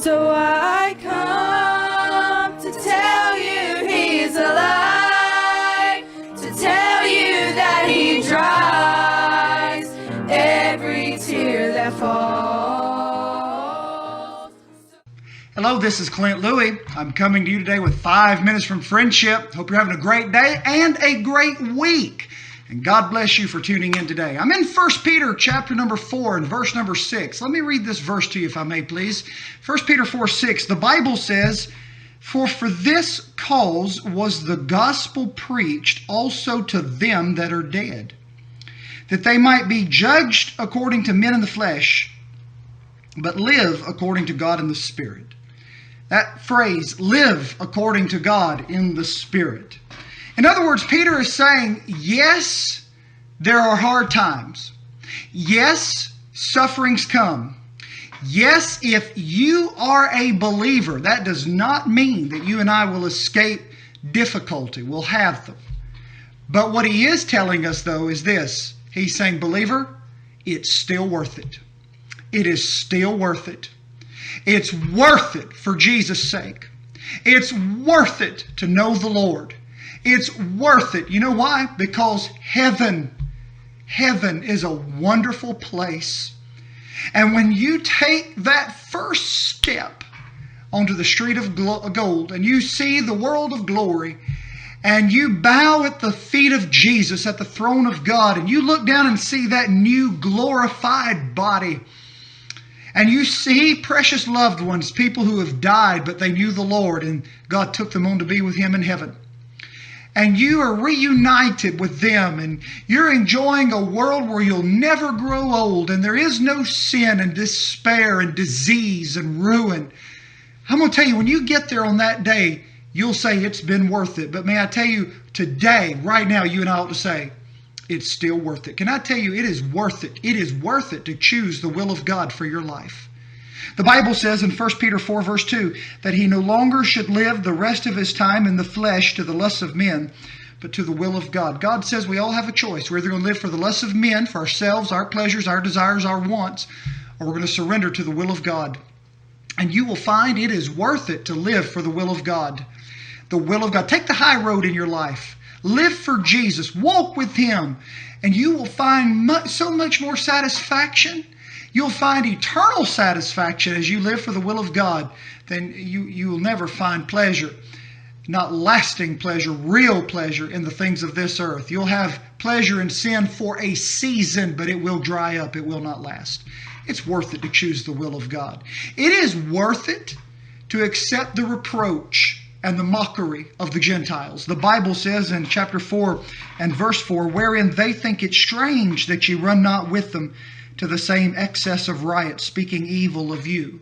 So I come to tell you He's alive, to tell you that He dries every tear that falls. Hello, this is Clint Louie. I'm coming to you today with 5 minutes from friendship. Hope you're having a great day and a great week. And God bless you for tuning in today. I'm in 1 Peter chapter number 4 and verse number 6. Let me read this verse to you if I may, please. 1 Peter 4:6. The Bible says, For this cause was the gospel preached also to them that are dead, that they might be judged according to men in the flesh, but live according to God in the Spirit. That phrase, live according to God in the Spirit. In other words, Peter is saying, yes, there are hard times. Yes, sufferings come. Yes, if you are a believer, that does not mean that you and I will escape difficulty. We'll have them. But what he is telling us, though, is this. He's saying, believer, it's still worth it. It is still worth it. It's worth it for Jesus' sake. It's worth it to know the Lord. It's worth it. You know why? Because heaven is a wonderful place. And when you take that first step onto the street of gold and you see the world of glory and you bow at the feet of Jesus at the throne of God and you look down and see that new glorified body and you see precious loved ones, people who have died but they knew the Lord and God took them on to be with Him in heaven. And you are reunited with them and you're enjoying a world where you'll never grow old and there is no sin and despair and disease and ruin. I'm going to tell you, when you get there on that day, you'll say it's been worth it. But may I tell you, today, right now, you and I ought to say, it's still worth it. Can I tell you, it is worth it. It is worth it to choose the will of God for your life. The Bible says in 1 Peter 4 verse 2 that he no longer should live the rest of his time in the flesh to the lusts of men, but to the will of God. God says we all have a choice. We're either going to live for the lusts of men, for ourselves, our pleasures, our desires, our wants, or we're going to surrender to the will of God. And you will find it is worth it to live for the will of God. The will of God. Take the high road in your life. Live for Jesus. Walk with Him. And you will find so much more satisfaction. You'll find eternal satisfaction as you live for the will of God. Then you will never find pleasure, not lasting pleasure, real pleasure in the things of this earth. You'll have pleasure in sin for a season, but it will dry up. It will not last. It's worth it to choose the will of God. It is worth it to accept the reproach and the mockery of the Gentiles. The Bible says in chapter 4 and verse 4, wherein they think it strange that ye run not with them to the same excess of riot, speaking evil of you.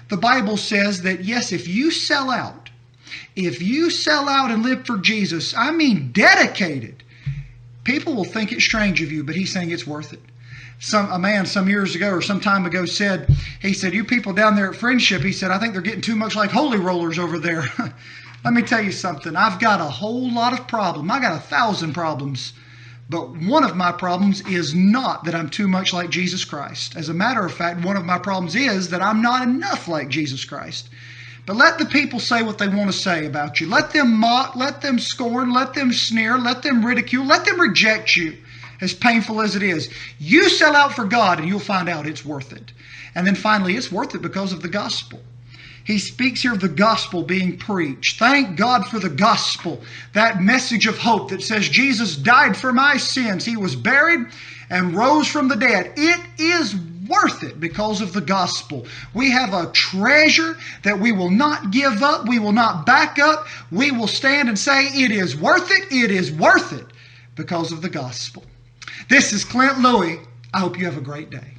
The Bible says that, yes, if you sell out and live for Jesus, I mean dedicated, people will think it strange of you, but he's saying it's worth it. A man some years ago or some time ago said, you people down there at Friendship, he said, I think they're getting too much like holy rollers over there. Let me tell you something. I've got a whole lot of problems. I got 1,000 problems. But one of my problems is not that I'm too much like Jesus Christ. As a matter of fact, one of my problems is that I'm not enough like Jesus Christ. But let the people say what they want to say about you. Let them mock, let them scorn, let them sneer, let them ridicule, let them reject you, as painful as it is. You sell out for God and you'll find out it's worth it. And then finally, it's worth it because of the gospel. He speaks here of the gospel being preached. Thank God for the gospel, that message of hope that says Jesus died for my sins. He was buried and rose from the dead. It is worth it because of the gospel. We have a treasure that we will not give up. We will not back up. We will stand and say it is worth it. It is worth it because of the gospel. This is Clint Louie. I hope you have a great day.